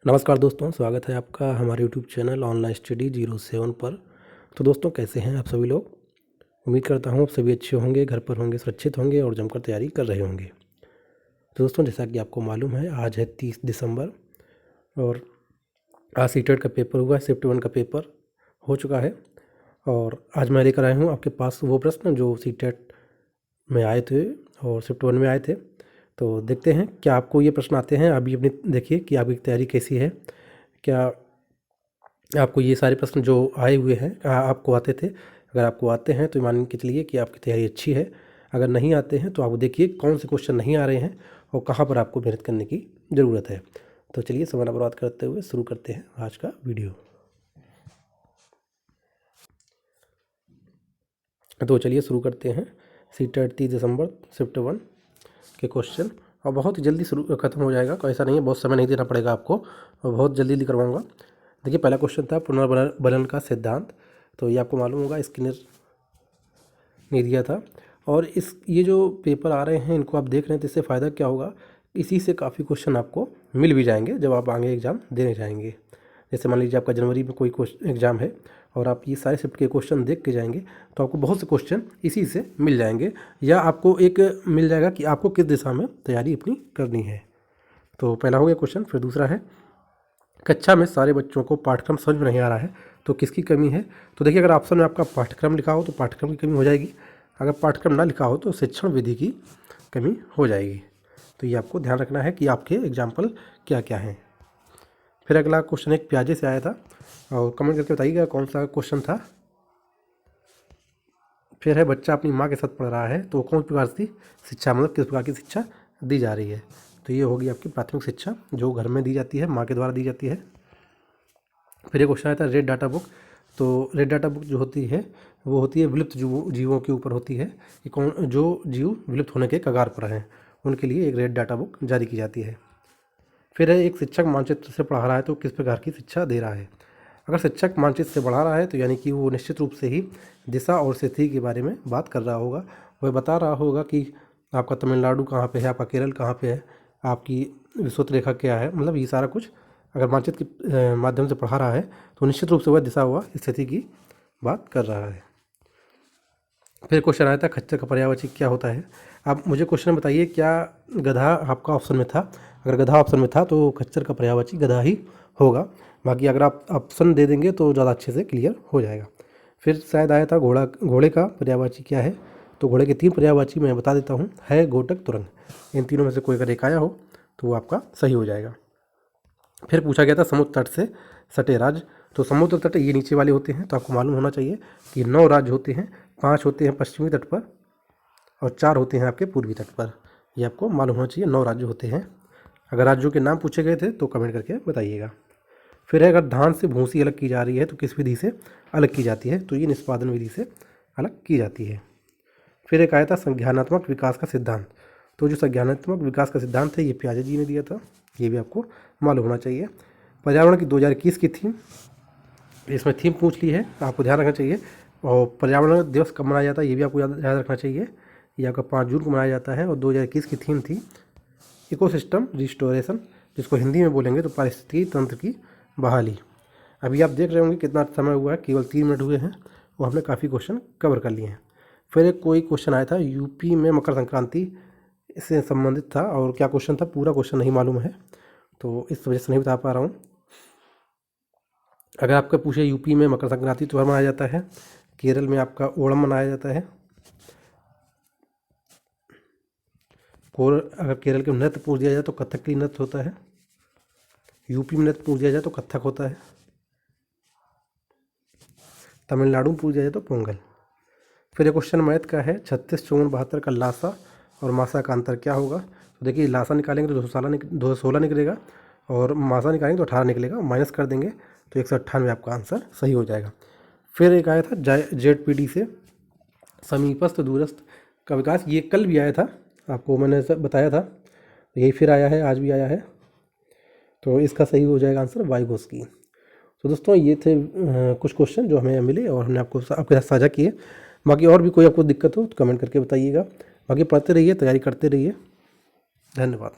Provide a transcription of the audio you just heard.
नमस्कार दोस्तों, स्वागत है आपका हमारे यूट्यूब चैनल ऑनलाइन स्टडी 07 पर। तो दोस्तों, कैसे हैं आप सभी लोग। उम्मीद करता हूँ आप सभी अच्छे होंगे, घर पर होंगे, सुरक्षित होंगे और जमकर तैयारी कर रहे होंगे। तो दोस्तों, जैसा कि आपको मालूम है, आज है 30 दिसंबर और आज सीटेट का पेपर हुआ है। शिफ्ट 1 का पेपर हो चुका है और आज मैं लेकर आया हूँ आपके पास वो प्रश्न जो सीटेट में आए थे और शिफ्ट 1 में आए थे। तो देखते हैं क्या आपको ये प्रश्न आते हैं। अभी अपनी देखिए कि आपकी तैयारी कैसी है। क्या आपको ये सारे प्रश्न जो आए हुए हैं आपको आते थे। अगर आपको आते हैं तो मान के चलिए कि आपकी तैयारी अच्छी है। अगर नहीं आते हैं तो आप देखिए कौन से क्वेश्चन नहीं आ रहे हैं और कहाँ पर आपको मेहनत करने की ज़रूरत है। तो चलिए समय ना बर्बाद करते हुए शुरू करते हैं आज का वीडियो। तो चलिए शुरू करते हैं सीटेट 30 दिसंबर शिफ्ट 1 के क्वेश्चन। और बहुत ही जल्दी शुरू खत्म हो जाएगा, कोई ऐसा नहीं है, बहुत समय नहीं देना पड़ेगा आपको और बहुत जल्दी करवाऊँगा। देखिए, पहला क्वेश्चन था पुनर्बलन का सिद्धांत। तो ये आपको मालूम होगा, स्किनर ने दिया था। और ये जो पेपर आ रहे हैं इनको आप देख रहे हैं तो इससे फ़ायदा क्या होगा, इसी से काफ़ी क्वेश्चन आपको मिल भी जाएंगे जब आप आगे एग्ज़ाम देने जाएंगे। जैसे मान लीजिए आपका जनवरी में कोई एग्ज़ाम है और आप ये सारे शिफ्ट के क्वेश्चन देख के जाएंगे तो आपको बहुत से क्वेश्चन इसी से मिल जाएंगे, या आपको एक मिल जाएगा कि आपको किस दिशा में तैयारी अपनी करनी है। तो पहला हो गया क्वेश्चन। फिर दूसरा है, कक्षा में सारे बच्चों को पाठ्यक्रम समझ में नहीं आ रहा है तो किसकी कमी है। तो देखिए, अगर ऑप्शन में आपका पाठ्यक्रम लिखा हो तो पाठ्यक्रम की कमी हो जाएगी। अगर पाठ्यक्रम ना लिखा हो तो शिक्षण विधि की कमी हो जाएगी। तो ये आपको ध्यान रखना है कि आपके एग्जाम्पल क्या क्या हैं। फिर अगला क्वेश्चन एक प्याजे से आया था और कमेंट करके बताइएगा कौन सा क्वेश्चन था। फिर है, बच्चा अपनी माँ के साथ पढ़ रहा है तो कौन प्रकार की शिक्षा, मतलब किस प्रकार की शिक्षा दी जा रही है। तो ये होगी आपकी प्राथमिक शिक्षा जो घर में दी जाती है, माँ के द्वारा दी जाती है। फिर एक क्वेश्चन आया था रेड डाटा बुक। तो रेड डाटा बुक जो होती है वो होती है विलुप्त जीवों के ऊपर होती है कि कौन जो जीव विलुप्त होने के कगार पर हैं उनके लिए एक रेड डाटा बुक जारी की जाती है। फिर है, एक शिक्षक मानचित्र से पढ़ा रहा है तो किस प्रकार की शिक्षा दे रहा है। अगर शिक्षक मानचित्र से पढ़ा रहा है तो यानी कि वो निश्चित रूप से ही दिशा और स्थिति के बारे में बात कर रहा होगा। वह बता रहा होगा कि आपका तमिलनाडु कहाँ पे है, आपका केरल कहाँ पे है, आपकी विषुवत रेखा क्या है, मतलब ये सारा कुछ अगर मानचित्र के माध्यम से पढ़ा रहा है तो निश्चित रूप से वह दिशा हुआ स्थिति की बात कर रहा है। फिर क्वेश्चन आया था, खच्चर का पर्यायवाची क्या होता है। आप मुझे क्वेश्चन बताइए, क्या गधा आपका ऑप्शन में था। अगर गधा ऑप्शन में था तो खच्चर का पर्यायवाची गधा ही होगा। बाकी अगर आप ऑप्शन दे देंगे तो ज़्यादा अच्छे से क्लियर हो जाएगा। फिर शायद आया था घोड़े का पर्यायवाची क्या है। तो घोड़े के 3 पर्यायवाची मैं बता देता हूँ, है, घोटक, तुरंग। इन तीनों में से कोई अगर एक आया हो तो वो आपका सही हो जाएगा। फिर पूछा गया था समुद्र तट से सटे राज्य। तो समुद्र तट ये नीचे वाले होते हैं तो आपको मालूम होना चाहिए कि 9 राज्य होते हैं, 5 होते हैं पश्चिमी तट पर और 4 होते हैं आपके पूर्वी तट पर। ये आपको मालूम होना चाहिए, 9 राज्य होते हैं। अगर राज्यों के नाम पूछे गए थे तो कमेंट करके बताइएगा। फिर है, अगर धान से भूसी अलग की जा रही है तो किस विधि से अलग की जाती है। तो ये निष्पादन विधि से अलग की जाती है। फिर एक आया था संज्ञानात्मक विकास का सिद्धांत। तो जो संज्ञानात्मक विकास का सिद्धांत है ये प्याजे जी ने दिया था, ये भी आपको मालूम होना चाहिए। पर्यावरण की 2021 की थीम, इसमें थीम पूछ ली है, आपको ध्यान रखना चाहिए। और पर्यावरण दिवस कब मनाया जाता है ये भी आपको याद रखना चाहिए। ये आपका 5 जून को मनाया जाता है और 2021 की थीम थी इकोसिस्टम रिस्टोरेशन, जिसको हिंदी में बोलेंगे तो पारिस्थितिकी तंत्र की बहाली। अभी आप देख रहे होंगे कितना समय हुआ है, केवल 3 मिनट हुए हैं और हमने काफ़ी क्वेश्चन कवर कर लिए हैं। फिर एक कोई क्वेश्चन आया था यूपी में मकर संक्रांति से संबंधित था, और क्या क्वेश्चन था पूरा क्वेश्चन नहीं मालूम है तो इस वजह से नहीं बता पा रहा हूँ। अगर आपका पूछे यूपी में मकर संक्रांति त्यौहार मनाया जाता है, केरल में आपका ओणम मनाया जाता है, और अगर केरल के नृत्य पूछ दिया जाए तो कथकली नृत्य होता है, यूपी में नृत्य पूछ दिया जाए तो कथक होता है, तमिलनाडु में पूछ दिया जाए तो पोंगल। फिर एक क्वेश्चन मैथ का है, 36, 54, 72 का लासा और मासा का अंतर क्या होगा। तो देखिए, लासा निकालेंगे तो 216 निकलेगा और मासा निकालेंगे तो 18 निकलेगा, माइनस कर देंगे तो 198 आपका आंसर सही हो जाएगा। फिर एक आया था ZPD से समीपस्थ दूरस्थ का विकास, ये कल भी आया था, आपको मैंने बताया था, यही फिर आया है, आज भी आया है, तो इसका सही हो जाएगा आंसर वाइगोस्की। तो दोस्तों, ये थे कुछ क्वेश्चन जो हमें मिले और हमने आपके साथ साझा किए। बाकी और भी कोई आपको दिक्कत हो तो कमेंट करके बताइएगा। बाकी पढ़ते रहिए, तैयारी करते रहिए। धन्यवाद।